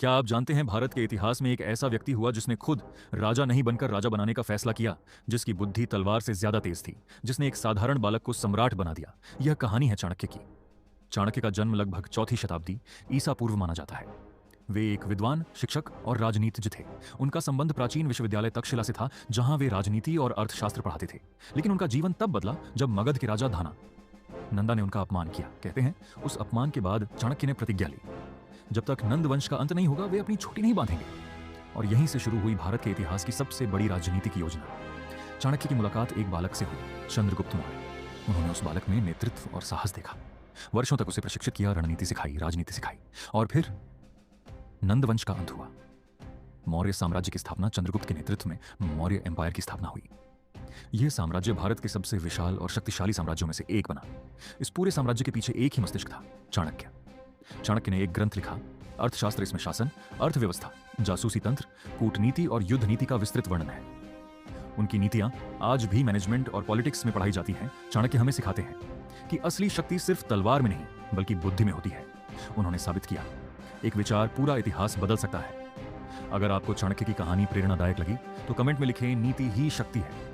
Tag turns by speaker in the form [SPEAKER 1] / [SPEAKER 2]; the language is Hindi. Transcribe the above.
[SPEAKER 1] क्या आप जानते हैं भारत के इतिहास में एक ऐसा व्यक्ति हुआ जिसने खुद राजा नहीं बनकर राजा बनाने का फैसला किया, जिसकी बुद्धि तलवार से ज्यादा तेज थी, जिसने एक साधारण बालक को सम्राट बना दिया। यह कहानी है चाणक्य की। चाणक्य का जन्म लगभग चौथी शताब्दी ईसा पूर्व माना जाता है। वे एक विद्वान, शिक्षक और राजनीतिज्ञ थे। उनका संबंध प्राचीन विश्वविद्यालय तक्षशिला से था, जहां वे राजनीति और अर्थशास्त्र पढ़ाते थे। लेकिन उनका जीवन तब बदला जब मगध के राजा धाना नंदा ने उनका अपमान किया। कहते हैं उस अपमान के बाद चाणक्य ने प्रतिज्ञा ली, जब तक नंद वंश का अंत नहीं होगा वे अपनी छुट्टी नहीं बांधेंगे। और यहीं से शुरू हुई भारत के इतिहास की सबसे बड़ी राजनीतिक योजना। चाणक्य की मुलाकात एक बालक से हुई, चंद्रगुप्त मौर्य। उन्होंने उस बालक में नेतृत्व और साहस देखा। वर्षों तक उसे प्रशिक्षित किया, रणनीति सिखाई, राजनीति सिखाई। और फिर नंद वंश का अंत हुआ। मौर्य साम्राज्य की स्थापना, चंद्रगुप्त के नेतृत्व में मौर्य एम्पायर की स्थापना हुई। यह साम्राज्य भारत के सबसे विशाल और शक्तिशाली साम्राज्यों में से एक बना। इस पूरे साम्राज्य के पीछे एक ही मस्तिष्क था, चाणक्य। चाणक्य ने एक ग्रंथ लिखा, अर्थशास्त्र। इसमें शासन, अर्थव्यवस्था, जासूसी तंत्र, कूटनीति और युद्ध नीति का विस्तृत वर्णन है। उनकी नीतियां आज भी मैनेजमेंट और पॉलिटिक्स में पढ़ाई जाती हैं। चाणक्य हमें सिखाते हैं कि असली शक्ति सिर्फ तलवार में नहीं बल्कि बुद्धि में होती है। उन्होंने साबित किया, एक विचार पूरा इतिहास बदल सकता है। अगर आपको चाणक्य की कहानी प्रेरणादायक लगी तो कमेंट में लिखें, नीति ही शक्ति है।